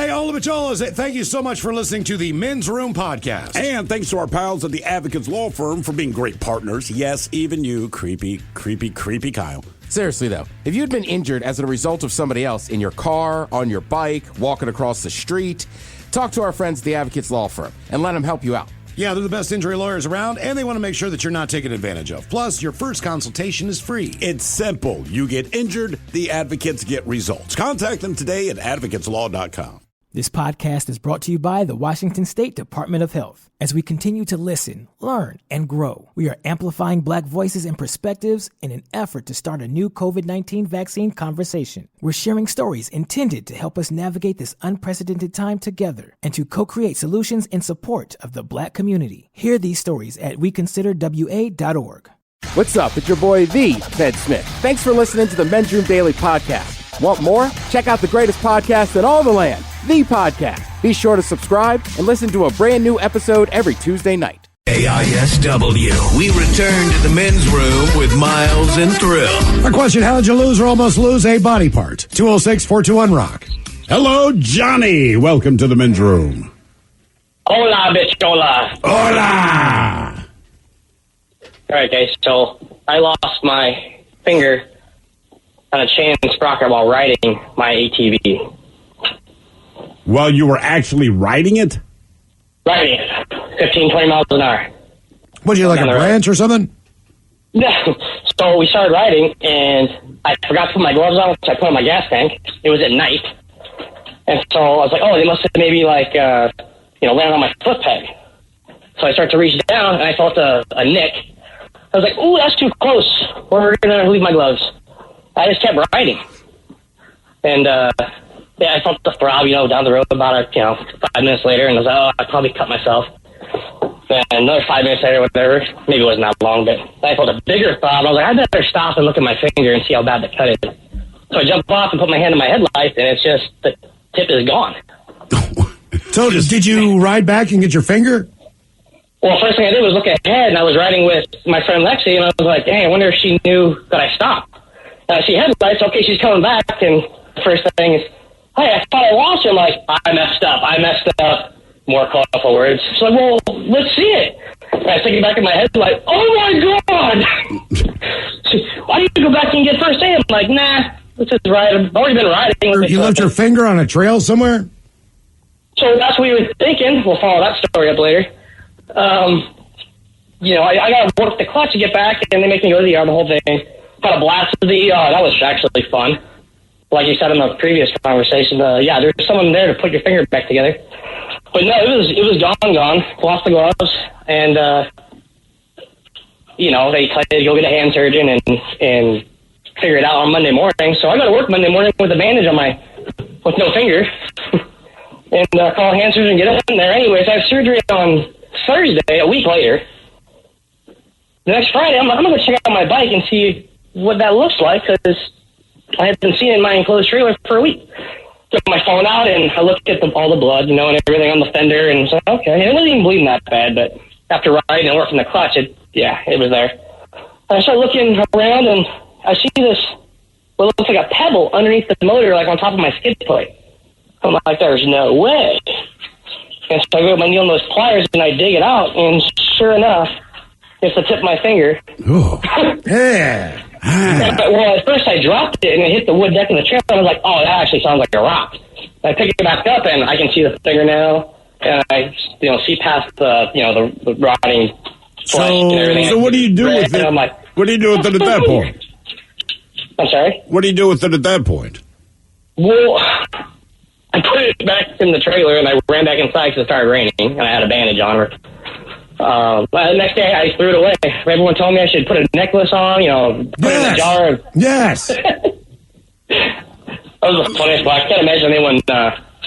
Hey, Ola Bacholas, thank you so much for listening to the Men's Room podcast. And thanks to our pals at the Advocates Law Firm for being great partners. Yes, even you, creepy Kyle. Seriously, though, if you'd been injured as a result of somebody else in your car, on your bike, walking across the street, talk to our friends at the Advocates Law Firm and let them help you out. Yeah, they're the best injury lawyers around, and they want to make sure that you're not taken advantage of. Plus, your first consultation is free. It's simple. You get injured, the advocates get results. Contact them today at advocateslaw.com. This podcast is brought to you by the Washington State Department of Health. As we continue to listen, learn, and grow, we are amplifying Black voices and perspectives in an effort to start a new COVID-19 vaccine conversation. We're sharing stories intended to help us navigate this unprecedented time together and to co-create solutions in support of the Black community. Hear these stories at weconsiderwa.org. What's up? It's your boy, The Fed Smith. Thanks for listening to the Men's Room Daily Podcast. Want more? Check out the greatest podcast in all the land, The Podcast. Be sure to subscribe and listen to a brand new episode every Tuesday night. KISW. We return to the Men's Room with Miles and Thrill. Our question, how did you lose or almost lose a body part? 206-421-ROCK. Hello, Johnny. Welcome to the Men's Room. Hola, bichola. Hola! All right, guys. So I lost my finger on a chain sprocket while riding my ATV. While you were actually riding it? Riding it, 15, 20 miles an hour. What, you like a branch or something? Yeah. So we started riding, and I forgot to put my gloves on, so I put on my gas tank. It was at night. And so I was like, oh, they must have maybe, landed on my foot peg. So I started to reach down, and I felt a nick. I was like, ooh, that's too close. We're going to leave my gloves. I just kept riding. And, I felt the throb, down the road about, 5 minutes later, and I was like, oh, I probably cut myself. And another 5 minutes later, whatever, maybe it wasn't that long, but I felt a bigger throb. I was like, I better stop and look at my finger and see how bad the cut is. So I jumped off and put my hand in my headlights, and it's just, the tip is gone. So did you ride back and get your finger? Well, first thing I did was look ahead, and I was riding with my friend Lexi, and I was like, hey, I wonder if she knew that I stopped. She headlights, okay, she's coming back, and the first thing is, hey, I thought I lost you. I'm like, I messed up. More colorful words. She's like, well, let's see it. And I was thinking back in my head, like, oh my God! Why don't you go back and get first aid? I'm like, nah, let's just ride. I've already been riding. You left your finger on a trail somewhere? So that's what we were thinking. We'll follow that story up later. I got to work the clutch to get back, and they make me go to the ER, the whole thing. Had a blast to the ER. That was actually fun. Like you said in the previous conversation, there's someone there to put your finger back together. But no, it was gone. Lost the gloves, and they tell you to go get a hand surgeon and figure it out on Monday morning. So I got to work Monday morning with a bandage on with no finger, and call a hand surgeon and get in there. Anyways, I have surgery on Thursday, a week later. The next Friday, I'm gonna go check out my bike and see what that looks like, because I had been seeing my enclosed trailer for a week. Took my phone out, and I looked at all the blood, and everything on the fender, and so, okay, it wasn't even bleeding that bad, but after riding and working the clutch, it was there. I started looking around, and I see this, what looks like a pebble underneath the motor, like on top of my skid plate. I'm like, there's no way. And so I go with my needle and those pliers, and I dig it out, and sure enough, it's the tip of my finger. Oh, yeah. Well, at first I dropped it, and it hit the wood deck in the trailer. I was like, oh, that actually sounds like a rock. I pick it back up, and I can see the fingernail, and I see past the rotting flesh and everything. So what do you do with it? Like, what do you do with it at that point? I'm sorry? What do you do with it at that point? Well, I put it back in the trailer, and I ran back inside because it started raining, and I had a bandage on her. But the next day, I threw it away. Everyone told me I should put a necklace on, put it in a jar. Yes. That was the funniest one. I can't imagine anyone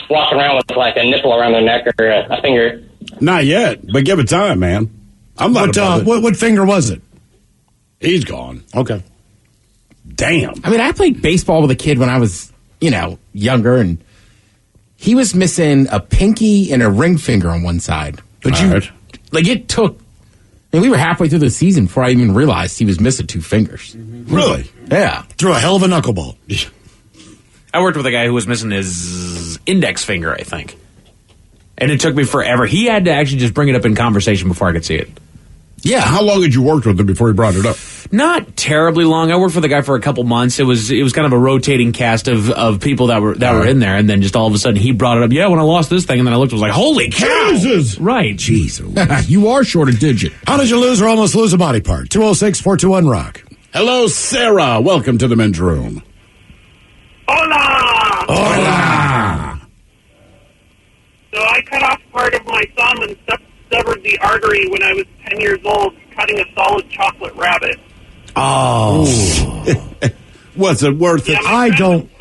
walking around with like a nipple around their neck or a finger. Not yet, but give it time, man. I'm not. What finger was it? He's gone. Okay. Damn. I mean, I played baseball with a kid when I was, younger, and he was missing a pinky and a ring finger on one side. But it took, we were halfway through the season before I even realized he was missing 2 fingers. Mm-hmm. Really? Yeah. Threw a hell of a knuckleball. I worked with a guy who was missing his his index finger, I think. And it took me forever. He had to actually just bring it up in conversation before I could see it. Yeah, how long had you worked with him before he brought it up? Not terribly long. I worked for the guy for a couple months. It was kind of a rotating cast of people that were in there, and then just all of a sudden he brought it up. Yeah, when I lost this thing, and then I looked, and was like, holy cow! Jesus! Right. Jeez. You are short a digit. How did you lose or almost lose a body part? 206-421-ROCK. Hello, Sarah. Welcome to the men's room. Hola! Hola! So I cut off part of my thumb and severed the artery when I was 10 years old, cutting a solid chocolate rabbit. Oh. Was it worth it? I don't...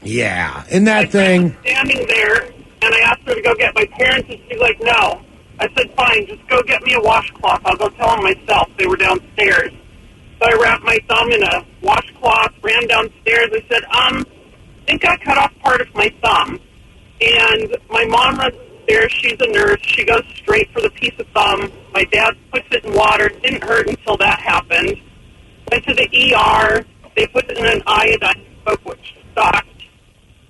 Yeah. In that thing... Standing there, and I asked her to go get my parents, and she's like, no. I said, fine, just go get me a washcloth. I'll go tell them myself. They were downstairs. So I wrapped my thumb in a washcloth, ran downstairs. I said, I think I cut off part of my thumb. And my mom runs upstairs. She's a nurse. She goes straight for the piece of thumb. My dad puts it in water. It didn't hurt until that happened. Went to the ER. They put it in an iodine soap, which sucked.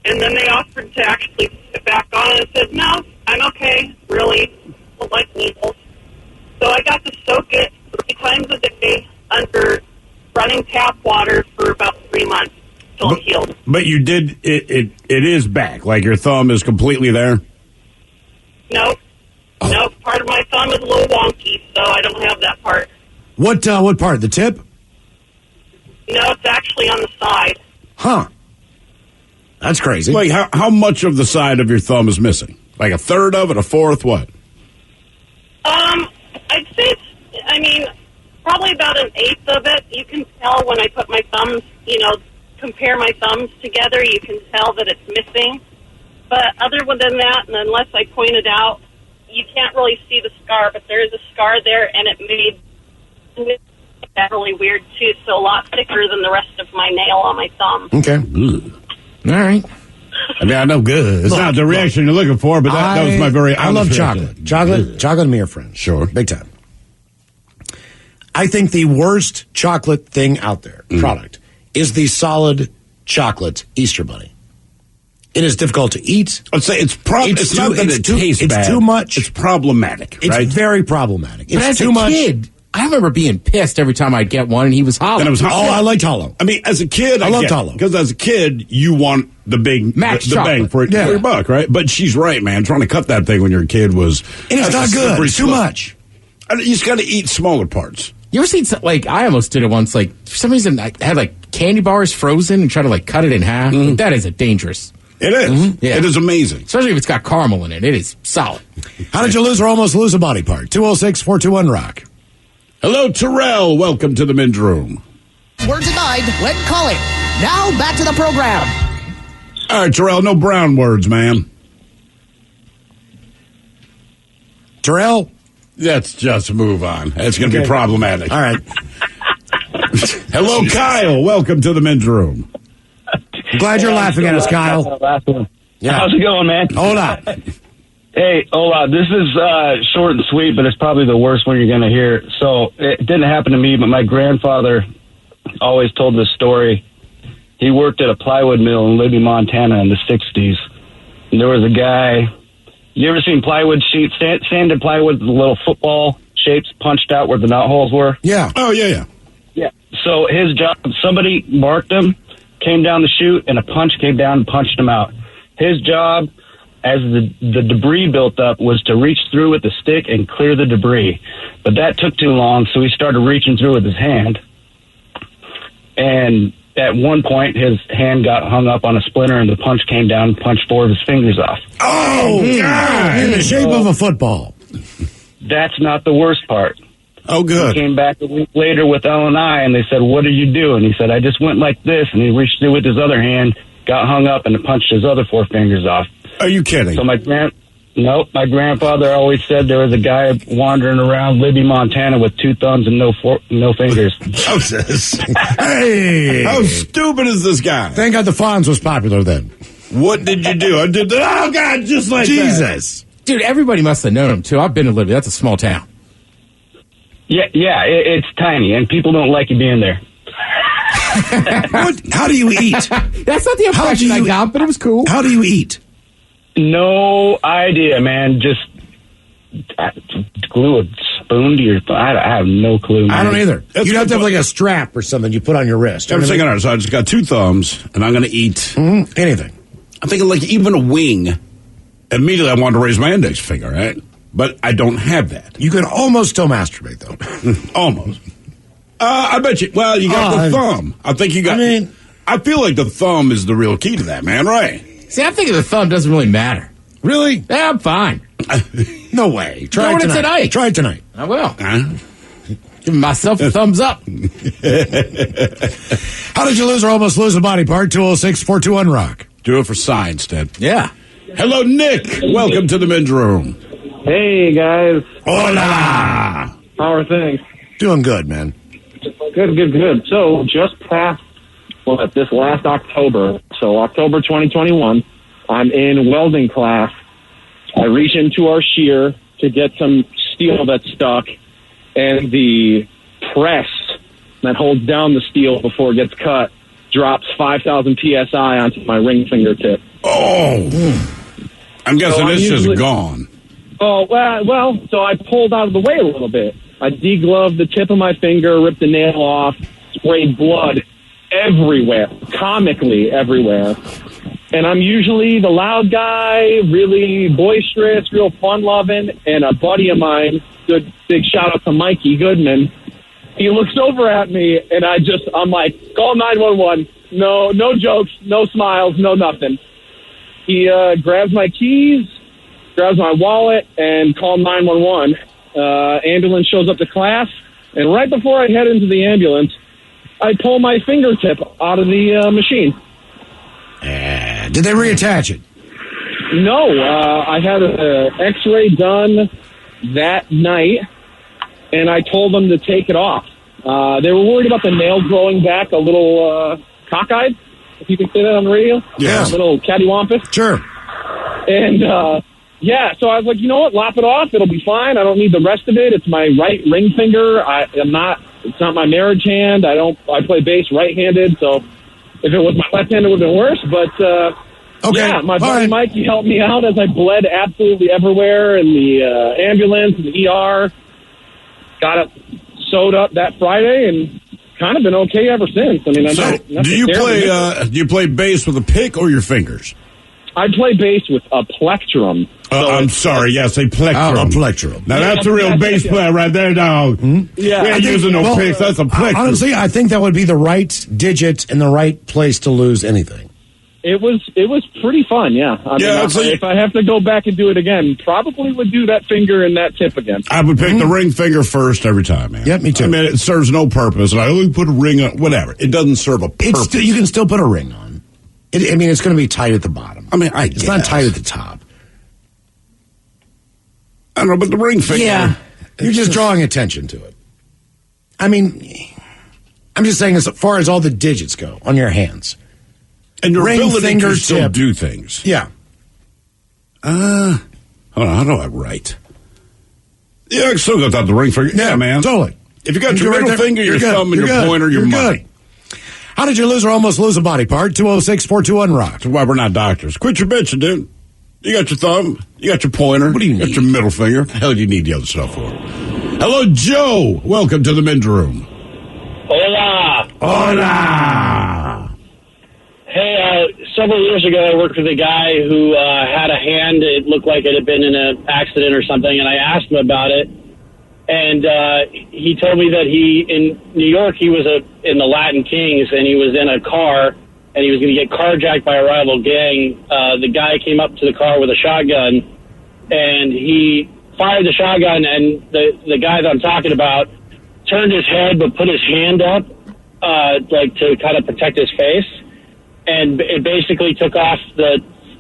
And then they offered to actually put it back on. And I said, no, I'm okay, really. I don't like needles. So I got to soak it 3 times a day under running tap water for about 3 months till it healed. But you did, it is back. Like your thumb is completely there? Nope. Oh. Nope. Part of my thumb is a little wonky, so I don't have that part. What part? The tip? No, it's actually on the side. Huh. That's crazy. Like, how much of the side of your thumb is missing? Like a third of it, a fourth, what? I'd say probably about 1/8 of it. You can tell when I put my thumbs, compare my thumbs together, you can tell that it's missing. But other than that, and unless I point it out, you can't really see the scar, but there is a scar there, and it made that really weird, too, so a lot thicker than the rest of my nail on my thumb. Okay. All right. I mean, I know good. It's not the reaction you're looking for, but that was my very I love honest chocolate. reaction. Chocolate and me are friends. Sure. Big time. I think the worst chocolate thing out there, product, is the solid chocolate Easter Bunny. It is difficult to eat. I'd say it's not that it tastes bad. It's too much. It's problematic, It's right? very problematic. But It's as too a much. kid, I remember being pissed every time I'd get one, and he was hollow. And it was hollow. Oh, I liked hollow. I mean, as a kid, I loved hollow. Because as a kid, you want the big Max the bang chocolate. for your buck, right? But she's right, man. Trying to cut that thing when you're a kid was... And it's not good. It's too much. You just got to eat smaller parts. You ever seen, I almost did it once, for some reason, I had, candy bars frozen and tried to, cut it in half. That is dangerous. It is. Yeah. It is amazing. Especially if it's got caramel in it. It is solid. How did you lose or almost lose a body part? 206-421-ROCK. Hello, Terrell. Welcome to the men's room. Word denied. Let call it. Now back to the program. All right, Terrell, no brown words, man. Terrell? Let's just move on. It's going to be problematic. All right. Hello, Kyle. Welcome to the men's room. I'm glad you're laughing at us, Kyle. Yeah. How's it going, man? Hold on. Hey, hola. This is short and sweet, but it's probably the worst one you're going to hear. So it didn't happen to me, but my grandfather always told this story. He worked at a plywood mill in Libby, Montana in the 60s. And there was a guy... You ever seen plywood sheets, sanded plywood with the little football shapes punched out where the knot holes were? Yeah. Oh, yeah. Yeah. So his job, somebody marked him, came down the chute, and a punch came down and punched him out. His job, as the debris built up, was to reach through with the stick and clear the debris. But that took too long, so he started reaching through with his hand. And at one point, his hand got hung up on a splinter, and the punch came down and punched 4 of his fingers off. Oh, God! In the shape of a football. That's not the worst part. Oh, good. He came back a week later with L&I, and they said, what did you do? And he said, I just went like this, and he reached through with his other hand, got hung up, and punched his other 4 fingers off. Are you kidding? So my grandfather always said there was a guy wandering around Libby, Montana with 2 thumbs and no fingers. Jesus. Hey! How stupid is this guy? Thank God the Fonz was popular then. What did you do? I did that. Oh, God, just like Jesus. that. Dude, everybody must have known him, too. I've been to Libby. That's a small town. Yeah, it's tiny, and people don't like you being there. How do you eat? That's not the impression I got, but it was cool. How do you eat? No idea, man. Just glue a spoon to your thumb. I have no clue, man. I don't either. You'd have to have like a strap or something you put on your wrist. I'm thinking, all right, so I just got 2 thumbs, and I'm going to eat anything. I'm thinking like even a wing. Immediately, I wanted to raise my index finger, right? But I don't have that. You can almost still masturbate, though. Almost. I bet you. Well, you got the thumb. I think you got. I feel like the thumb is the real key to that, man. Right? See, I'm thinking the thumb doesn't really matter. Really? Yeah, I'm fine. No way. Try it tonight. Try it tonight. I will. Giving myself a thumbs up. How did you lose or almost lose a body part? 206-421-ROCK. Do it for science, Ted. Yeah. Hello, Nick. Welcome to the men's room. Hey, guys. Hola. How are things? Doing good, man. Good. So, just past this last October, so October 2021, I'm in welding class. I reach into our shear to get some steel that's stuck, and the press that holds down the steel before it gets cut drops 5,000 PSI onto my ring fingertip. Oh! I'm guessing this is gone. Oh, well, so I pulled out of the way a little bit. I degloved the tip of my finger, ripped the nail off, sprayed blood everywhere, comically everywhere. And I'm usually the loud guy, really boisterous, real fun-loving, and a buddy of mine, good big shout-out to Mikey Goodman, he looks over at me, and I'm like, call 911. No jokes, no smiles, no nothing. He grabs my keys, grabs my wallet, and called 911. Ambulance shows up to class, and right before I head into the ambulance, I pull my fingertip out of the machine. Did they reattach it? No, I had an X-ray done that night, and I told them to take it off. They were worried about the nail growing back a little cockeyed, if you can say that on the radio. Yeah. A little cattywampus. Sure. And, so I was like, you know what, lop it off. It'll be fine. I don't need the rest of it. It's my right ring finger. It's not my marriage hand. I play bass right-handed, so if it was my left hand, it would have been worse. But, yeah, my buddy Mike, he helped me out as I bled absolutely everywhere in the ambulance, in the ER. Got it sewed up that Friday and kind of been okay ever since. I mean, do you play bass with a pick or your fingers? I play bass with a plectrum. I'm sorry, yes, a plectrum. A plectrum. Now, that's a real bass player right there, dog. Yeah. We ain't using no picks, that's a plectrum. Honestly, I think that would be the right digit in the right place to lose anything. It was pretty fun, yeah. If I have to go back and do it again, probably would do that finger and that tip again. I would pick the ring finger first every time, man. Yep, me too. I mean, it serves no purpose. I only put a ring on, whatever. It doesn't serve a purpose. You can still put a ring on. It's going to be tight at the bottom. I mean, it's not tight at the top. I don't know, but the ring finger. Yeah. You're just drawing attention to it. I mean, I'm just saying as far as all the digits go on your hands. And your ring, ability finger, to still tip. do things. Yeah. Hold on, how do I write? Yeah, I still got the ring finger. Yeah, man. Totally. If you got your middle finger, your thumb, and your pointer, you're money. How did you lose or almost lose a body part? 206-421-ROCK. That's why we're not doctors. Quit your bitching, dude. You got your thumb. You got your pointer. What do you need? You got your middle finger. What the hell do you need the other stuff for? Hello, Joe. Welcome to the men's room. Hola. Hola. Hey, several years ago, I worked with a guy who had a hand. It looked like it had been in an accident or something, and I asked him about it. And he told me that in New York, he was in the Latin Kings, and he was in a car, and he was going to get carjacked by a rival gang. The guy came up to the car with a shotgun, and he fired the shotgun, and the guy that I'm talking about turned his head but put his hand up, to kind of protect his face. And it basically took off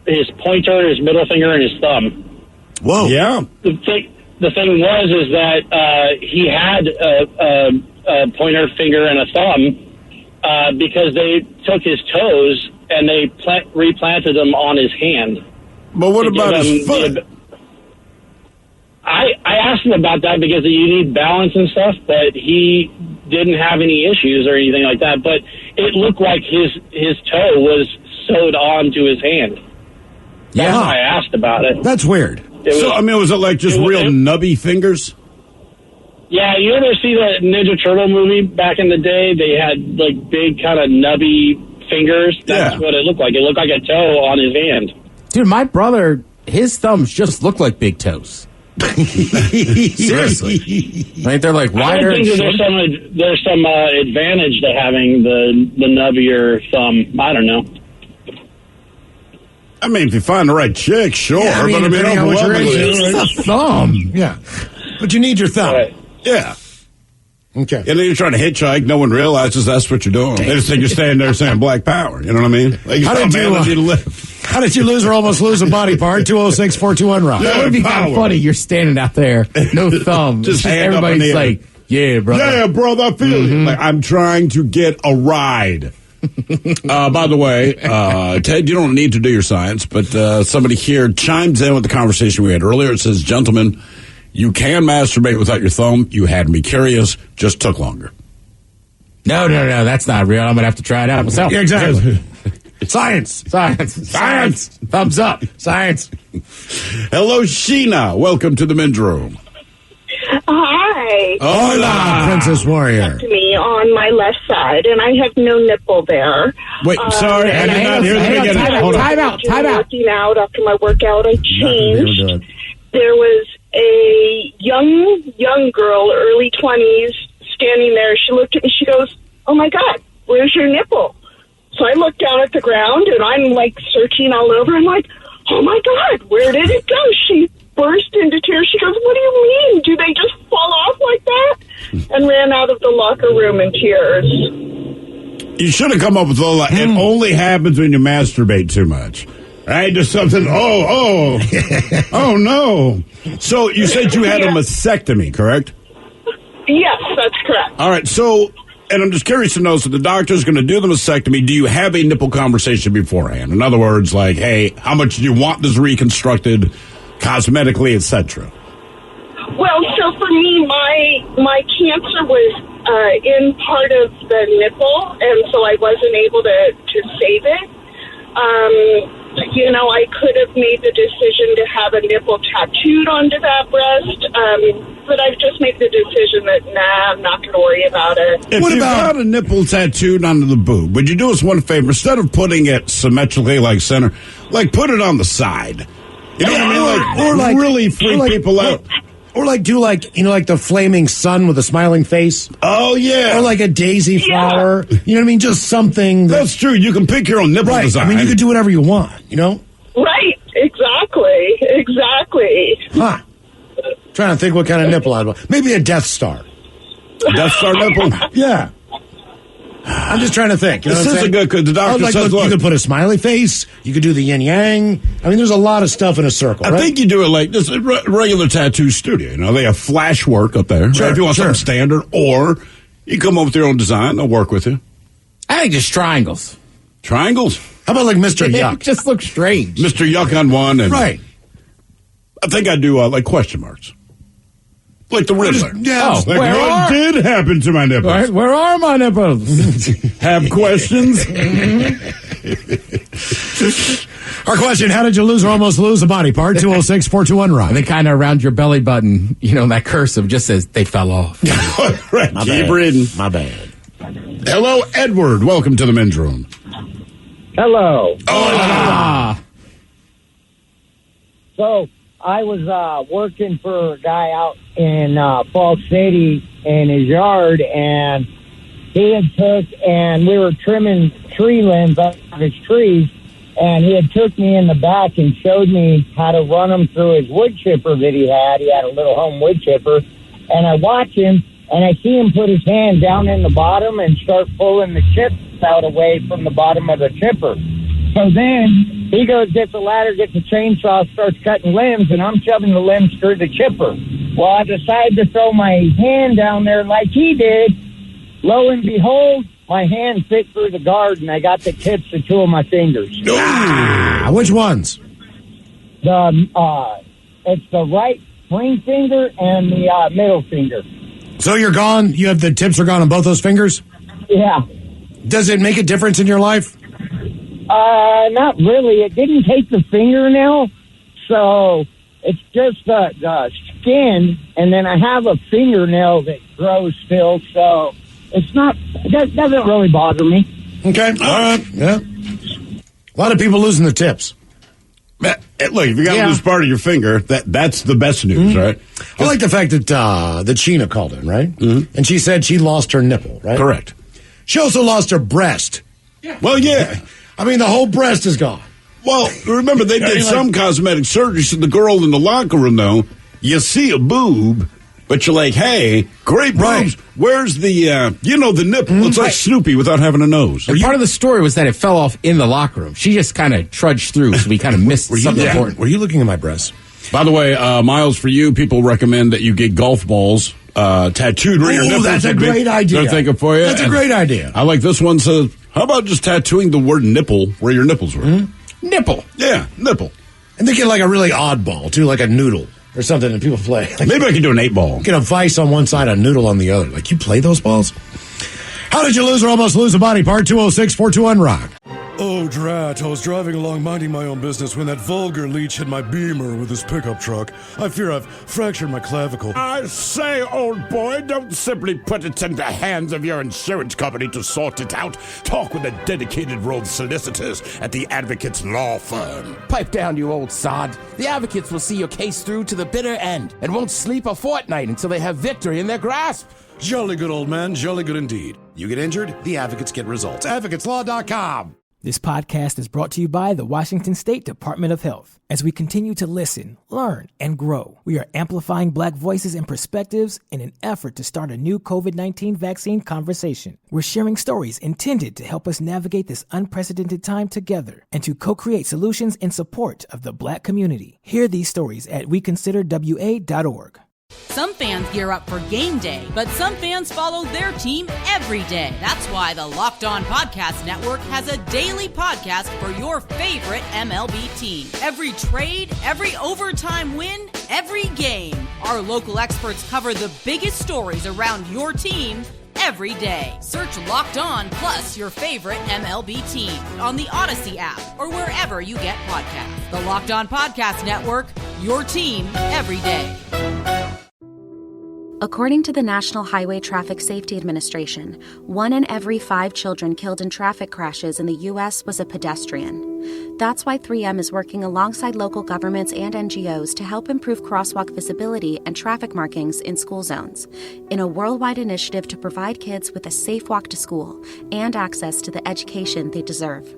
his pointer, his middle finger, and his thumb. Whoa. Yeah. The thing is that he had a pointer finger and a thumb because they took his toes and they replanted them on his hand. But what about his foot? I asked him about that because you need balance and stuff, but he didn't have any issues or anything like that. But it looked like his toe was sewed onto his hand. That's why I asked about it. That's weird. Was it like just real nubby fingers? Yeah, you ever see that Ninja Turtle movie back in the day? They had like big kind of nubby fingers. That's what it looked like. It looked like a toe on his hand. Dude, my brother, his thumbs just look like big toes. Seriously. Like they're like wider. I think there's some advantage to having the nubbier thumb. I don't know. I mean, if you find the right chick, sure. Yeah, but I mean, it's a thumb. Yeah. But you need your thumb. Right. Yeah. Okay. And then you're trying to hitchhike. No one realizes that's what you're doing. They just think you're standing there saying Black Power. You know what I mean? Like, How did you lose or almost lose a body part? 206-421-ROCK. That would be kind of funny. You're standing out there, no thumb. Just everybody's like, yeah, brother. Yeah, brother, I feel you. Like, I'm trying to get a ride. By the way, Ted, you don't need to do your science, but somebody here chimes in with the conversation we had earlier. It says, gentlemen, you can masturbate without your thumb. You had me curious. Just took longer. No, that's not real. I'm going to have to try it out myself. Yeah, exactly. Science. Thumbs up. Science. Hello, Sheena. Welcome to the men's room. Hi. Hola, Princess Warrior. To me on my left side, and I have no nipple there. Wait, sorry, I did not hear the beginning. Hold on. Time out. Working out after my workout, I changed. There was a young girl, early 20s, standing there. She looked at me. She goes, "Oh my God, where's your nipple?" So I looked down at the ground, and I'm like searching all over. I'm like, "Oh my God, where did it go?" She burst into tears. She goes, "What do you mean? Do they just fall off like that?" And ran out of the locker room in tears. You should have come up with it only happens when you masturbate too much. Right? Just something, oh no. So you said you had a mastectomy, correct? Yes, that's correct. All right, so, and I'm just curious to know, so the doctor's going to do the mastectomy. Do you have a nipple conversation beforehand? In other words, like, hey, how much do you want this reconstructed cosmetically, etc.? Well, so for me, my cancer was in part of the nipple, and so I wasn't able to save it. I could have made the decision to have a nipple tattooed onto that breast, but I've just made the decision that, I'm not going to worry about it. If you got a nipple tattooed onto the boob, would you do us one favor? Instead of putting it symmetrically like center, like put it on the side. You know what I mean? Or like really freak people out. Or do like the flaming sun with a smiling face. Oh, yeah. Or like a daisy flower. Yeah. You know what I mean? Just something. That's true. You can pick your own nipple design. I mean, you can do whatever you want, Right. Exactly. Huh. Trying to think what kind of nipple I'd want. Maybe a Death Star. Death Star nipple? Yeah. I'm just trying to think. This is a good, because the doctor says, you could put a smiley face. You could do the yin yang. I mean, there's a lot of stuff in a circle. I think you do it like this regular tattoo studio. They have flash work up there. Sure, right? If you want something standard, or you come up with your own design, they'll work with you. I think just triangles. Triangles? How about like Mr. Yuck? It just looks strange. Mr. Yuck on one. And right. I think I do like question marks. Like the Riddler. Yes. Like what did happen to my nipples? Where are my nipples? Have questions? Our question, how did you lose or almost lose a body part? 206-421-ROCK. And then kind of around your belly button, that cursive just says, they fell off. Right. Keep reading. My bad. Hello, Edward. Welcome to the men's room. Hello. Hola. So, I was working for a guy out in Falls City in his yard, and he had we were trimming tree limbs off of his trees, and he had took me in the back and showed me how to run them through his wood chipper that he had. He had a little home wood chipper, and I watch him, and I see him put his hand down in the bottom and start pulling the chips out away from the bottom of the chipper. So then he goes, gets a ladder, gets a chainsaw, starts cutting limbs, and I'm shoving the limbs through the chipper. Well, I decided to throw my hand down there like he did. Lo and behold, my hand fit through the guard, and I got the tips of two of my fingers. Which ones? It's the right ring finger and the middle finger. So you're gone? You have the tips are gone on both those fingers? Yeah. Does it make a difference in your life? Not really. It didn't take the fingernail, so it's just the skin, and then I have a fingernail that grows still, so it doesn't really bother me. Okay, all right, yeah. A lot of people losing their tips. Look, if you got to lose part of your finger, that's the best news, right? I like the fact that Sheena called in, right? Mm-hmm. And she said she lost her nipple, right? Correct. She also lost her breast. Yeah. Well, yeah. I mean, the whole breast is gone. Well, remember, they did some cosmetic surgery. So the girl in the locker room, though, you see a boob, but you're like, hey, great boobs. Right. Where's the, the nipple? It's like Snoopy without having a nose. And part of the story was that it fell off in the locker room. She just kind of trudged through, so we kind of missed something important. Were you looking at my breasts? By the way, Miles, for you, people recommend that you get golf balls tattooed where your nipples. That's a great idea. They're thinking for you. That's a great idea. I like this one. Says, how about just tattooing the word nipple where your nipples were? Mm-hmm. Nipple. Yeah, nipple. And they get like a really odd ball, too, like a noodle or something that people play. Like, maybe I can do an 8-ball. Get a vice on one side, a noodle on the other. Like, you play those balls? How did you lose or almost lose a body part? 206-421-ROCK. Oh, drat. I was driving along minding my own business when that vulgar leech hit my Beamer with his pickup truck. I fear I've fractured my clavicle. I say, old boy, don't simply put it in the hands of your insurance company to sort it out. Talk with the dedicated road solicitors at the Advocates Law Firm. Pipe down, you old sod. The Advocates will see your case through to the bitter end and won't sleep a fortnight until they have victory in their grasp. Jolly good, old man. Jolly good indeed. You get injured, the Advocates get results. AdvocatesLaw.com. This podcast is brought to you by the Washington State Department of Health. As we continue to listen, learn, and grow, we are amplifying Black voices and perspectives in an effort to start a new COVID-19 vaccine conversation. We're sharing stories intended to help us navigate this unprecedented time together and to co-create solutions in support of the Black community. Hear these stories at weconsiderwa.org. Some fans gear up for game day, but some fans follow their team every day. That's why the Locked On Podcast Network has a daily podcast for your favorite MLB team. Every trade, every overtime win, every game. Our local experts cover the biggest stories around your team every day. Search Locked On plus your favorite MLB team on the Odyssey app or wherever you get podcasts. The Locked On Podcast Network, your team every day. According to the National Highway Traffic Safety Administration, 1 in every 5 children killed in traffic crashes in the U.S. was a pedestrian. That's why 3M is working alongside local governments and NGOs to help improve crosswalk visibility and traffic markings in school zones, in a worldwide initiative to provide kids with a safe walk to school and access to the education they deserve.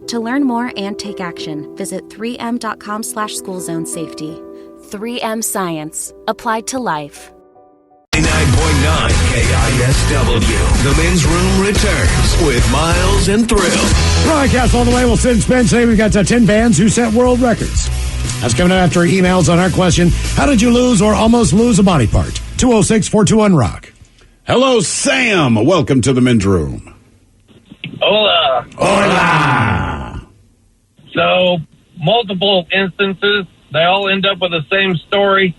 To learn more and take action, visit 3m.com/schoolzonesafety. 3M Science. Applied to life. 99.9 KISW. The Men's Room returns with Miles and Thrill. Broadcast all the way. We'll sit and spin. Today we've got 10 bands who set world records. That's coming up after emails on our question, how did you lose or almost lose a body part? 206-421-ROCK. Hello, Sam. Welcome to the Men's Room. Hola. Hola. So, multiple instances. They all end up with the same story.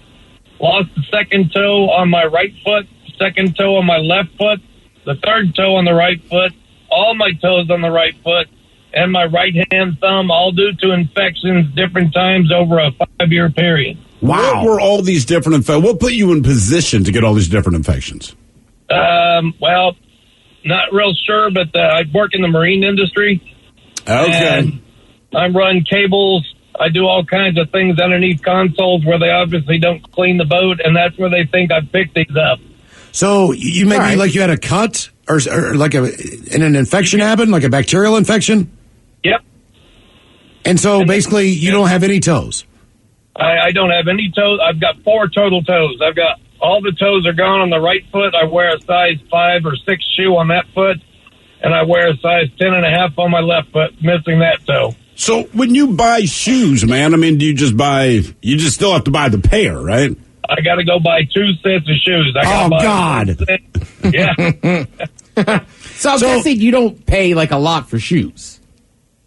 Lost the second toe on my right foot, second toe on my left foot, the third toe on the right foot, all my toes on the right foot, and my right hand thumb, all due to infections different times over a 5-year period. Wow. What were all these different infections? What put you in position to get all these different infections? Well, not real sure, but I work in the marine industry. Okay. I run cables. I do all kinds of things underneath consoles where they obviously don't clean the boat, and that's where they think I picked these up. So you maybe like you had a cut or like an infection happened, like a bacterial infection? Yep. And so basically you don't have any toes? I don't have any toes. I've got 4 total toes. I've got all the toes are gone on the right foot. I wear a size 5 or 6 shoe on that foot, and I wear a size 10.5 on my left foot, missing that toe. So when you buy shoes, man, I mean, you just still have to buy the pair, right? I got to go buy 2 sets of shoes. God. Yeah. So I'm guessing you don't pay like a lot for shoes.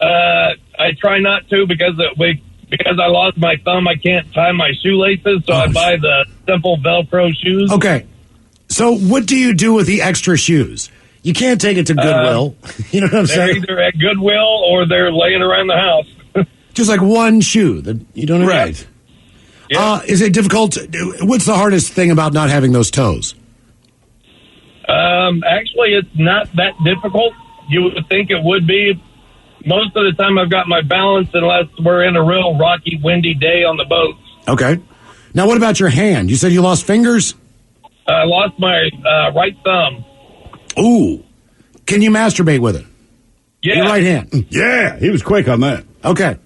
I try not to because I lost my thumb. I can't tie my shoelaces, so I buy the simple Velcro shoes. Okay. So what do you do with the extra shoes? You can't take it to Goodwill. You know what I'm They're saying? either at Goodwill or they're laying around the house. Just like one shoe that you don't have. Right. Is it difficult? What's the hardest thing about not having those toes? Actually, it's not that difficult. You would think it would be. Most of the time, I've got my balance unless we're in a real rocky, windy day on the boat. Okay. Now, what about your hand? You said you lost fingers? I lost my right thumb. Ooh. Can you masturbate with it? Yeah. Your right hand? Yeah, he was quick on that. Okay.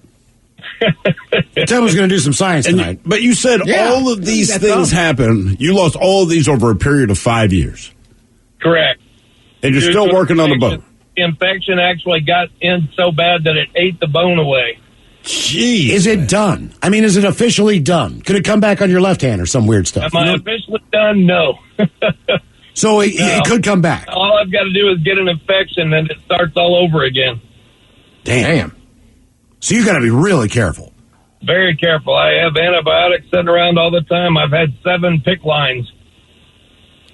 Tim was going to do some science tonight. But you said all of these things happen. You lost all of these over a period of 5 years. Correct. And you're still working on the boat. The infection actually got in so bad that it ate the bone away. Jeez. Is it done? I mean, is it officially done? Could it come back on your left hand or some weird stuff? Am I officially done? No. So it could come back. All I've got to do is get an infection and it starts all over again. Damn. So you got to be really careful. Very careful. I have antibiotics sitting around all the time. I've had 7 PICC lines.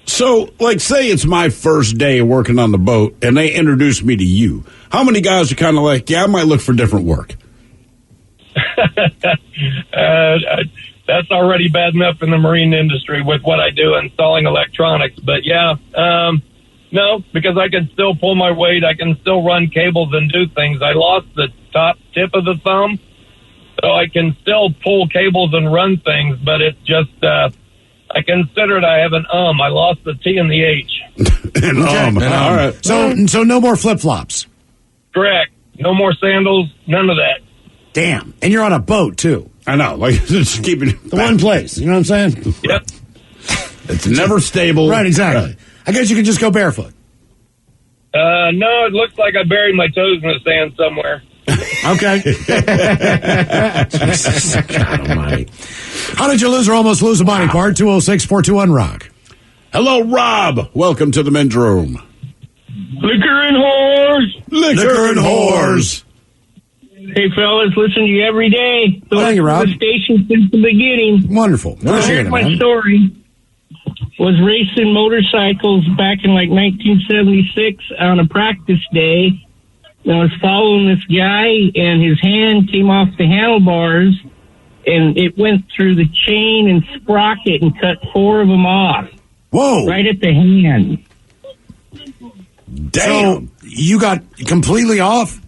So, like, say it's my first day working on the boat and they introduce me to you. How many guys are kind of like, yeah, I might look for different work? That's already bad enough in the marine industry with what I do installing electronics. But yeah, no, because I can still pull my weight. I can still run cables and do things. I lost the top tip of the thumb, so I can still pull cables and run things, but it's just, I consider it I have an I lost the T and the H. All right. So no more flip-flops. Correct. No more sandals, none of that. Damn. And you're on a boat, too. I know. Like, just keep it the one place. You know what I'm saying? Yep. It's never stable. Right, exactly. I guess you can just go barefoot. No, it looks like I buried my toes in the sand somewhere. Okay. Jesus, God almighty. How did you lose or almost lose a body part? 206-421-ROCK. Hello, Rob. Welcome to the men's room. Liquor and whores. Liquor and whores. Hey, fellas, listen to you every day. Thank you, Rob. The station since the beginning. Wonderful. Appreciate it, my man. story. Was racing motorcycles back in like 1976 on a practice day. I was following this guy, and his hand came off the handlebars, and it went through the chain and sprocket and cut 4 of them off. Whoa. Right at the hand. Damn. So you got completely off?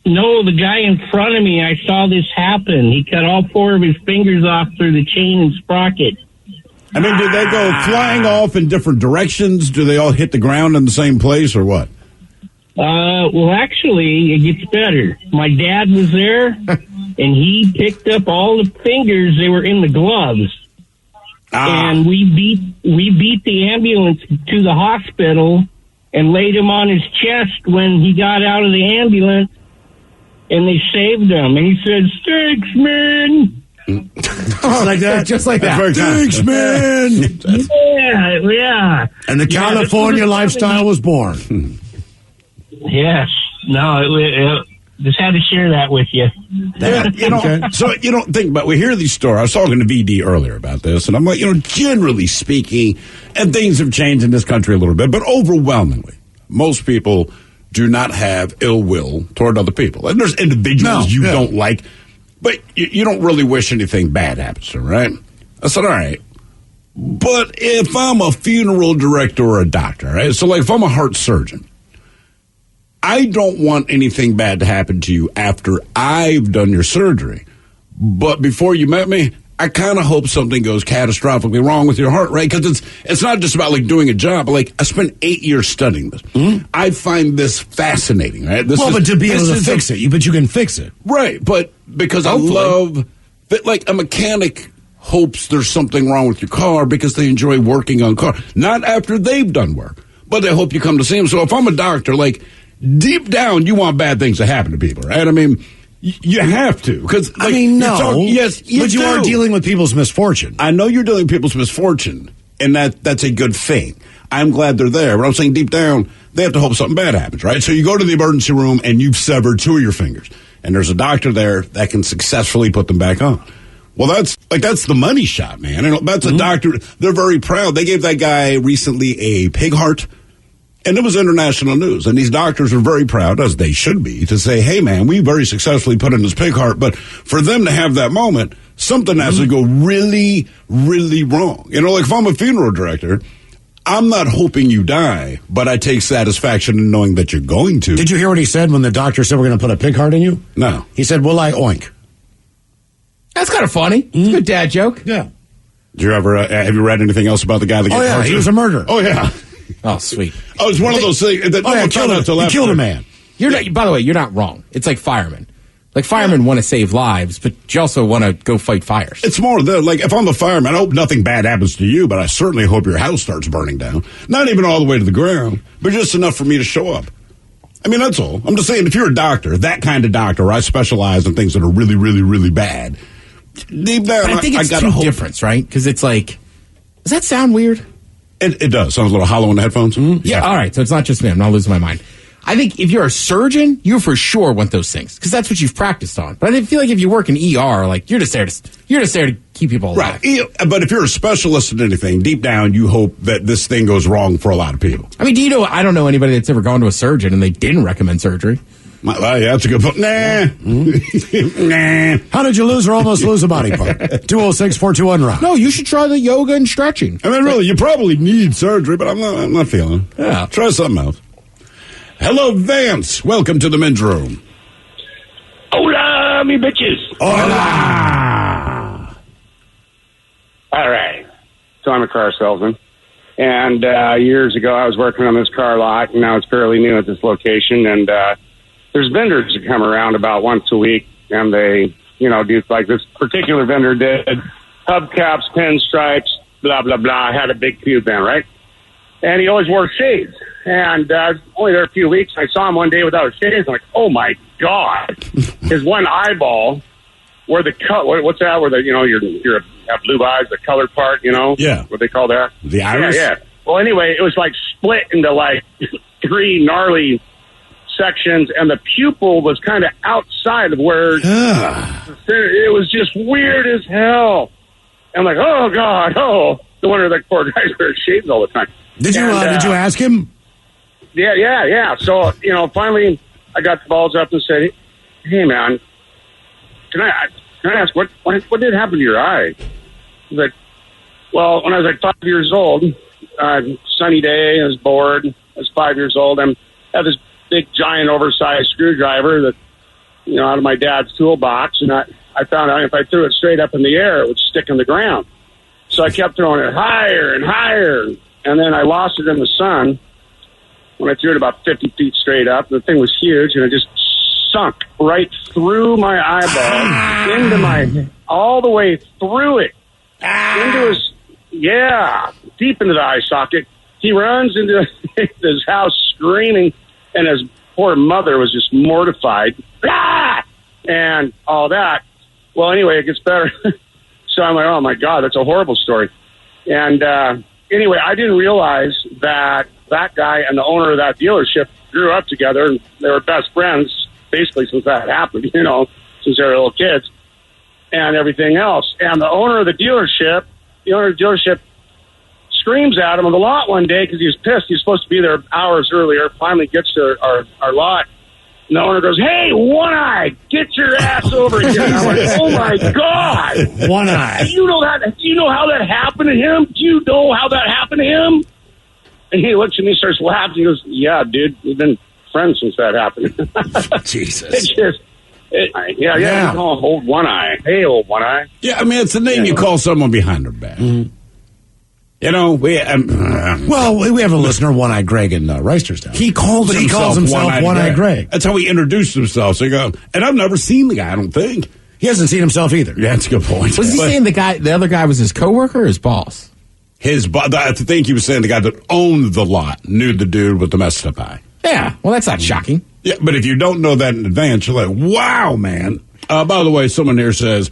No, the guy in front of me, I saw this happen. He cut all 4 of his fingers off through the chain and sprocket. I mean, did they go flying off in different directions? Do they all hit the ground in the same place or what? Well, actually, it gets better. My dad was there, and he picked up all the fingers. They were in the gloves. And we beat the ambulance to the hospital and laid him on his chest when he got out of the ambulance, and they saved him. And he said, "Thanks, man." Just like that? Just like that. Thanks, man. Yeah. And the California lifestyle was born. Yes. No, just had to share that with you. So you don't think about, we hear these stories. I was talking to VD earlier about this, and I'm like, generally speaking, and things have changed in this country a little bit, but overwhelmingly, most people do not have ill will toward other people. And there's individuals you don't like, but you don't really wish anything bad happens to them, right? I said, all right. But if I'm a funeral director or a doctor, right? So like if I'm a heart surgeon, I don't want anything bad to happen to you after I've done your surgery. But before you met me, I kind of hope something goes catastrophically wrong with your heart, right? Because it's not just about like doing a job. Like I spent 8 years studying this. Mm-hmm. I find this fascinating, right? But to be able to fix it, but you can fix it, right? But because hopefully. I love that, like a mechanic hopes there's something wrong with your car because they enjoy working on car, not after they've done work, but they hope you come to see them. So if I'm a doctor, like deep down, you want bad things to happen to people, right? I mean. You have to, because I mean, no. Yes, but you are dealing with people's misfortune. I know you're dealing with people's misfortune, and that's a good thing. I'm glad they're there, but I'm saying deep down they have to hope something bad happens, right? So you go to the emergency room and you've severed 2 of your fingers, and there's a doctor there that can successfully put them back on. Well, that's the money shot, man. And that's a doctor. They're very proud. They gave that guy recently a pig heart. And it was international news. And these doctors are very proud, as they should be, to say, hey, man, we very successfully put in this pig heart. But for them to have that moment, something has to go really, really wrong. You know, like if I'm a funeral director, I'm not hoping you die, but I take satisfaction in knowing that you're going to. Did you hear what he said when the doctor said we're going to put a pig heart in you? No. He said, will I oink? That's kind of funny. It's a good dad joke. Yeah. Did you ever, have you read anything else about the guy that gets he was a murderer. Oh, yeah. Oh, sweet. Oh, it's one of those things that he killed a man. You're not, by the way, you're not wrong. It's like firemen. Like firemen want to save lives, but you also want to go fight fires. It's more like if I'm a fireman, I hope nothing bad happens to you, but I certainly hope your house starts burning down. Not even all the way to the ground, but just enough for me to show up. I mean, that's all. I'm just saying, if you're a doctor, that kind of doctor, I specialize in things that are really, really, really bad. Deep down, but I think it's two difference, right? Because it's like, does that sound weird? It does. Sounds a little hollow in the headphones. Mm-hmm. Yeah, all right. So it's not just me. I'm not losing my mind. I think if you're a surgeon, you for sure want those things because that's what you've practiced on. But I feel like if you work in ER, like you're just there to keep people alive. Right. But if you're a specialist in anything, deep down you hope that this thing goes wrong for a lot of people. I mean, I don't know anybody that's ever gone to a surgeon and they didn't recommend surgery. Well, yeah, that's a good point. Nah. Nah. How did you lose or almost lose a body part? 206-421-ROCK. No, you should try the yoga and stretching. I mean, really, you probably need surgery, but I'm not feeling it. Yeah. Try something else. Hello, Vance. Welcome to the men's room. Hola, me bitches. Hola. All right. So I'm a car salesman. And years ago, I was working on this car lot, and now it's fairly new at this location. And there's vendors that come around about once a week, and they, do like this particular vendor did hubcaps, pinstripes, blah, blah, blah. Had a big cube in, right? And he always wore shades. And only there a few weeks, I saw him one day without shades. I'm like, oh, my God. His one eyeball, where the what's that? Where the, you have blue eyes, the colored part, Yeah. What they call that? The iris? Yeah. Well, anyway, it was like split into like 3 gnarly sections, and the pupil was kind of outside of where it was just weird as hell. I'm like, oh, God, no wonder that poor guy wears shades all the time. Did you ask him? Yeah. So, finally I got the balls up and said, hey, man, can I ask what did happen to your eye? He's like, well, when I was like 5 years old, sunny day, I was bored. I was 5 years old. I had this big, giant, oversized screwdriver that, out of my dad's toolbox. And I found out if I threw it straight up in the air, it would stick in the ground. So I kept throwing it higher and higher. And then I lost it in the sun when I threw it about 50 feet straight up. The thing was huge, and it just sunk right through my eyeball, all the way through it, into deep into the eye socket. He runs into his house screaming, and his poor mother was just mortified, and all that. Well, anyway, it gets better. So I'm like, oh, my God, that's a horrible story. And anyway, I didn't realize that guy and the owner of that dealership grew up together, and they were best friends basically since that happened, since they were little kids and everything else. And the owner of the dealership screams at him on the lot one day because he was pissed. He was supposed to be there hours earlier, finally gets to our lot. And the owner goes, hey, One Eye, get your ass over here. And I'm like, oh, my God. One Eye. Do you know how that happened to him? Do you know how that happened to him? And he looks at me, starts laughing. He goes, yeah, dude, we've been friends since that happened. Jesus. We call him Old One Eye. Hey, Old One Eye. Yeah, I mean, it's the name you call someone behind their back. Mm-hmm. We have a listener, One Eye Greg in Reisterstown. He calls himself One Eye Greg. That's how he introduced himself. So you go, and I've never seen the guy, I don't think. He hasn't seen himself either. Yeah, that's a good point. Was he saying the other guy was his coworker or his boss? I think he was saying the guy that owned the lot knew the dude with the messed up eye. Yeah, well, that's not shocking. Yeah, but if you don't know that in advance, you're like, wow, man. By the way, someone here says,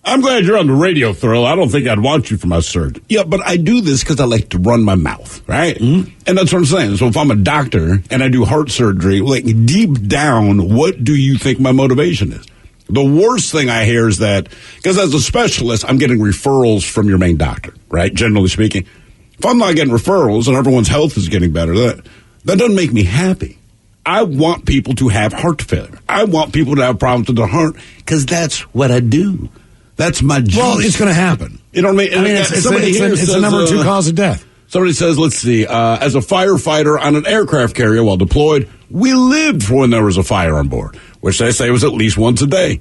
I'm glad you're on the radio, Thrill. I don't think I'd want you for my surgery. Yeah, but I do this because I like to run my mouth, right? Mm-hmm. And that's what I'm saying. So if I'm a doctor and I do heart surgery, like deep down, what do you think my motivation is? The worst thing I hear is that, because as a specialist, I'm getting referrals from your main doctor, right? Generally speaking. If I'm not getting referrals and everyone's health is getting better, That doesn't make me happy. I want people to have heart failure. I want people to have problems with their heart because that's what I do. That's my juice. Well, it's going to happen. You know what I mean? It's the number 2 cause of death. Somebody says, let's see, as a firefighter on an aircraft carrier while deployed, we lived for when there was a fire on board, which they say was at least once a day.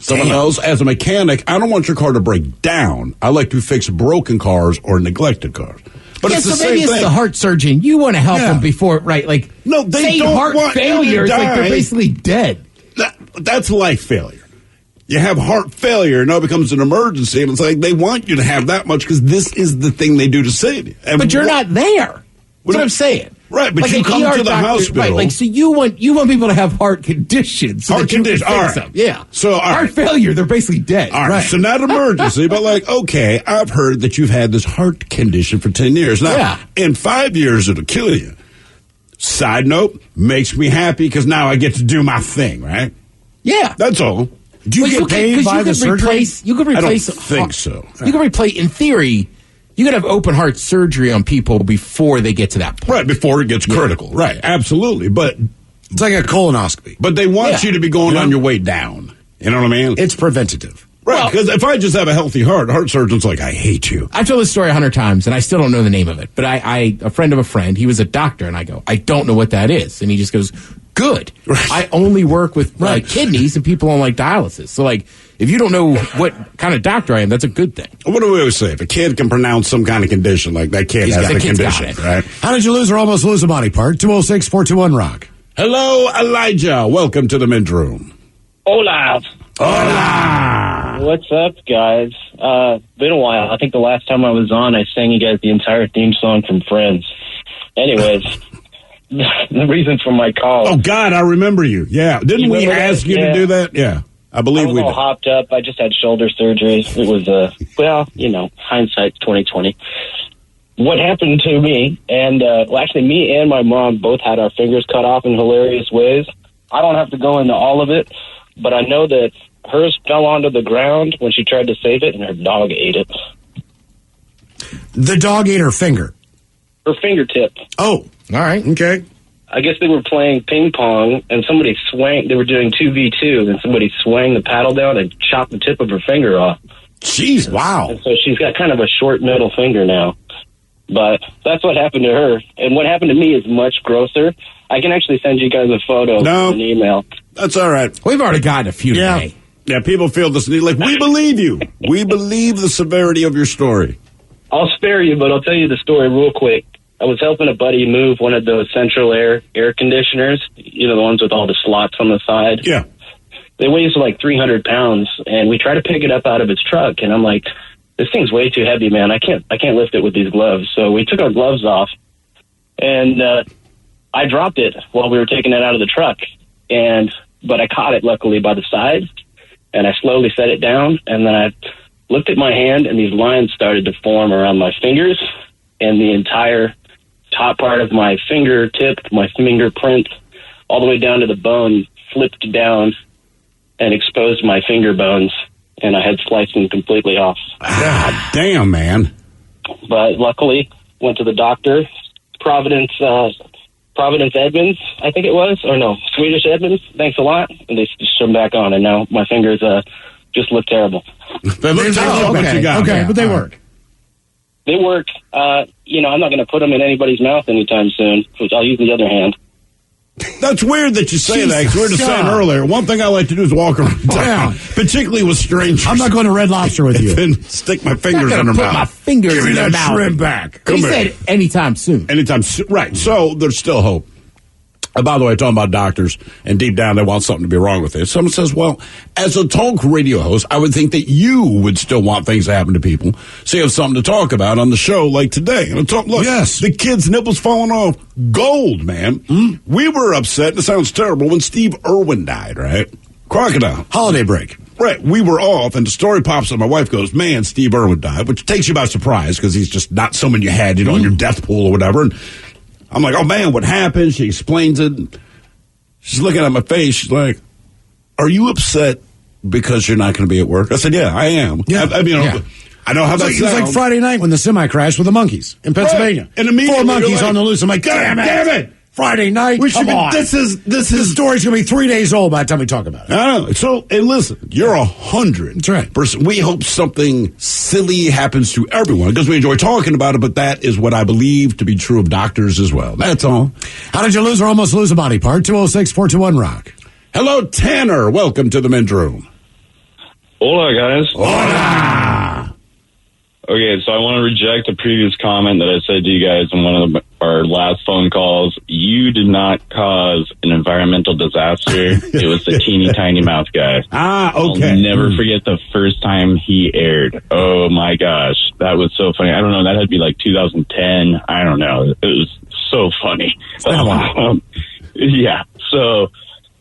Someone else, as a mechanic, I don't want your car to break down. I like to fix broken cars or neglected cars. But it's the same maybe thing. It's the heart surgeon. You want to help them before, right? Like, no, they don't heart want failure. You to It's die. like they're basically dead. That's life failure. You have heart failure, now it becomes an emergency, and it's like they want you to have that much because this is the thing they do to save you. And But you're not there. That's what I'm saying. Right, but like you come ER to the hospital. Right, like, so you want people to have heart conditions. So Heart that you can condition, fix all right. them. Yeah. So, all heart right. failure, they're basically dead. All right, so not emergency, but like, okay, I've heard that you've had this heart condition for 10 years. Now, in 5 years, it'll kill you. Side note, makes me happy because now I get to do my thing, right? Yeah. That's all. Do you get paid by the surgery? You could replace. I don't think so. You could replace, in theory, you could have open heart surgery on people before they get to that point. Right, before it gets critical. Right, absolutely. But it's like a colonoscopy. But they want you to be going on your way down. You know what I mean? It's preventative. Right, because if I just have a healthy heart surgeon's like, I hate you. I've told this story 100 times, and I still don't know the name of it. But a friend of a friend, he was a doctor, and I go, I don't know what that is. And he just goes, good. Right. I only work with kidneys and people on, like, dialysis. So, like, if you don't know what kind of doctor I am, that's a good thing. What do we always say? If a kid can pronounce some kind of condition, like that kid has the condition, right? How did you lose or almost lose a body part? 206-421-ROCK. Hello, Elijah. Welcome to the men's room. Hola. Hola. What's up, guys? Been a while. I think the last time I was on, I sang you guys the entire theme song from Friends. Anyways, the reason for my call. Oh, God, I remember you. Yeah. Didn't we ask you to do that? Yeah. I believe we was all did. hopped up. I just had shoulder surgery. It was, hindsight's 2020. What happened to me, and actually me and my mom both had our fingers cut off in hilarious ways. I don't have to go into all of it, but I know that hers fell onto the ground when she tried to save it, and her dog ate it. The dog ate her finger? Her fingertip. Oh, all right. Okay. I guess they were playing ping pong, and somebody swang. They were doing 2v2, and somebody swang the paddle down and chopped the tip of her finger off. Jesus. Wow. And so she's got kind of a short middle finger now. But that's what happened to her. And what happened to me is much grosser. I can actually send you guys a photo in an email. That's all right. We've already gotten a few today. Yeah, people feel this need. Like, we believe you. We believe the severity of your story. I'll spare you, but I'll tell you the story real quick. I was helping a buddy move one of those central air conditioners, you know, the ones with all the slots on the side. Yeah. They weigh like 300 pounds, and we try to pick it up out of his truck, and I'm like, this thing's way too heavy, man. I can't lift it with these gloves. So we took our gloves off, and I dropped it while we were taking it out of the truck, but I caught it luckily by the side, and I slowly set it down, and then I looked at my hand, and these lines started to form around my fingers, and the entire top part of my fingertip, my fingerprint, all the way down to the bone, flipped down and exposed my finger bones, and I had sliced them completely off. God damn, man. But luckily, went to the doctor, Providence Edmonds, I think it was, or no, Swedish Edmonds, thanks a lot, and they just them back on, and now my fingers just look terrible. They look terrible, but you got them. But they work. They work. I'm not going to put them in anybody's mouth anytime soon, which I'll use the other hand. That's weird that you say that, because we were just saying earlier, one thing I like to do is walk around town, particularly with strangers. I'm not going to Red Lobster with you. And stick my fingers in her put mouth. my fingers Give me in that her mouth. shrimp back. He said anytime soon. Anytime soon. Right. So there's still hope. By the way, talking about doctors, and deep down they want something to be wrong with it. Someone says, well, as a talk radio host, I would think that you would still want things to happen to people, so you have something to talk about on the show like today. And look, yes, the kid's nipples falling off. Gold, man. We were upset, and it sounds terrible, when Steve Irwin died, right? Crocodile. Holiday break. Right. We were off, and the story pops up. My wife goes, man, Steve Irwin died, which takes you by surprise, because he's just not someone you had, on your death pool or whatever. And I'm like, oh, man, what happened? She explains it. She's looking at my face. She's like, are you upset because you're not going to be at work? I said, yeah, I am. Yeah. I know how that sounds. It was like Friday night when the semi crashed with the monkeys in Pennsylvania. Right. And immediately 4 monkeys on the loose. I'm like, damn it. Friday night. This is the story's gonna be 3 days old by the time we talk about it. I know. So, and listen, you're 100%. That's right. We hope something silly happens to everyone because we enjoy talking about it. But that is what I believe to be true of doctors as well. That's all. How did you lose or almost lose a body part? 206-421-ROCK. Hello, Tanner. Welcome to the men's room. Hola, guys. Hola. Okay, so I want to reject a previous comment that I said to you guys in one of our last phone calls. You did not cause an environmental disaster. It was the teeny tiny mouth guy. Okay. I'll never forget the first time he aired. Oh my gosh, that was so funny. I don't know, that had to be like 2010. I don't know. It was so funny. Yeah, so...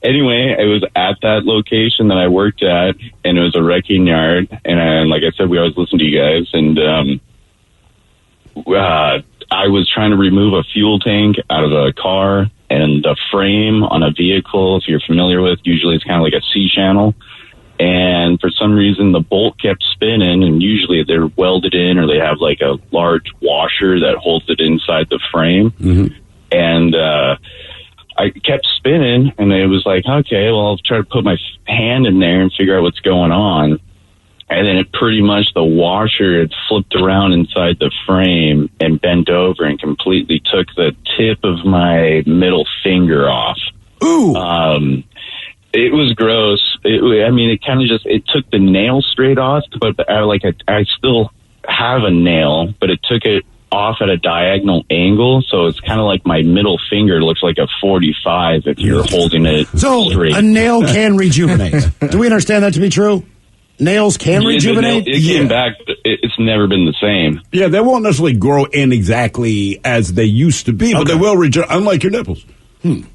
Anyway, I was at that location that I worked at, and it was a wrecking yard. And like I said, we always listen to you guys. And I was trying to remove a fuel tank out of a car and a frame on a vehicle. If you're familiar with, usually it's kind of like a C-channel. And for some reason, the bolt kept spinning, and usually they're welded in or they have like a large washer that holds it inside the frame. Mm-hmm. And I kept spinning, and it was like, okay, well, I'll try to put my hand in there and figure out what's going on. And then it pretty much, the washer had flipped around inside the frame and bent over and completely took the tip of my middle finger off. Ooh. It was gross. It kind of just, it took the nail straight off, but I still have a nail, but it took it off at a diagonal angle, so it's kind of like my middle finger looks like a 45 if you're holding it straight. A nail can rejuvenate. Do we understand that to be true? Nails can rejuvenate? It came back, but it's never been the same. Yeah, they won't necessarily grow in exactly as they used to be, but they will regenerate, unlike your nipples. Well,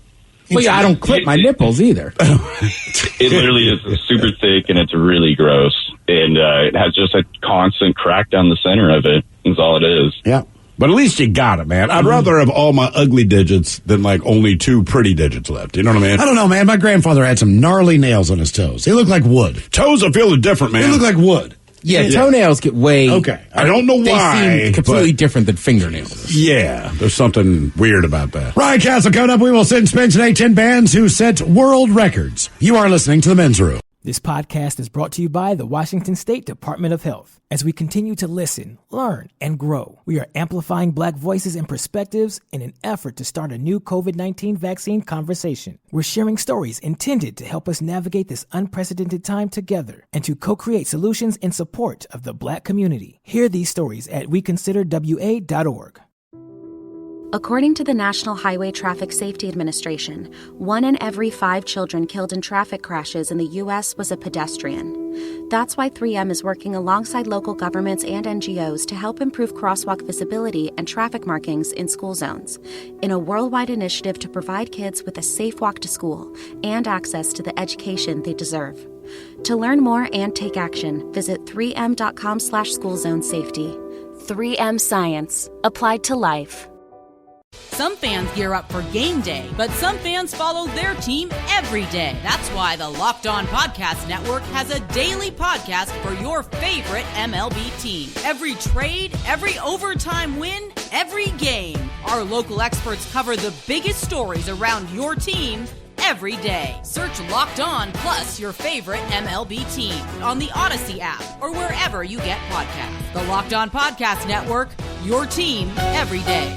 yeah, I don't clip my nipples either. It literally is super thick, and it's really gross. And it has just a constant crack down the center of it. Is all it is. Yeah. But at least you got it, man. I'd rather have all my ugly digits than like only 2 pretty digits left. You know what I mean? I don't know, man. My grandfather had some gnarly nails on his toes. They look like wood. Toes are feeling different, man. They look like wood. Yeah, toenails get way... Okay. I don't know why. They seem completely different than fingernails. Yeah, there's something weird about that. Ryan Castle coming up. We will sit and spin today 10 bands who set world records. You are listening to The Men's Room. This podcast is brought to you by the Washington State Department of Health. As we continue to listen, learn, and grow, we are amplifying Black voices and perspectives in an effort to start a new COVID-19 vaccine conversation. We're sharing stories intended to help us navigate this unprecedented time together and to co-create solutions in support of the Black community. Hear these stories at weconsiderwa.org. According to the National Highway Traffic Safety Administration, 1 in every 5 children killed in traffic crashes in the U.S. was a pedestrian. That's why 3M is working alongside local governments and NGOs to help improve crosswalk visibility and traffic markings in school zones, in a worldwide initiative to provide kids with a safe walk to school and access to the education they deserve. To learn more and take action, visit 3m.com/schoolzonesafety. 3M Science. Applied to life. Some fans gear up for game day, but some fans follow their team every day. That's why the Locked On Podcast Network has a daily podcast for your favorite MLB team. Every trade, every overtime win, every game. Our local experts cover the biggest stories around your team every day. Search Locked On plus your favorite MLB team on the Odyssey app or wherever you get podcasts. The Locked On Podcast Network, your team every day.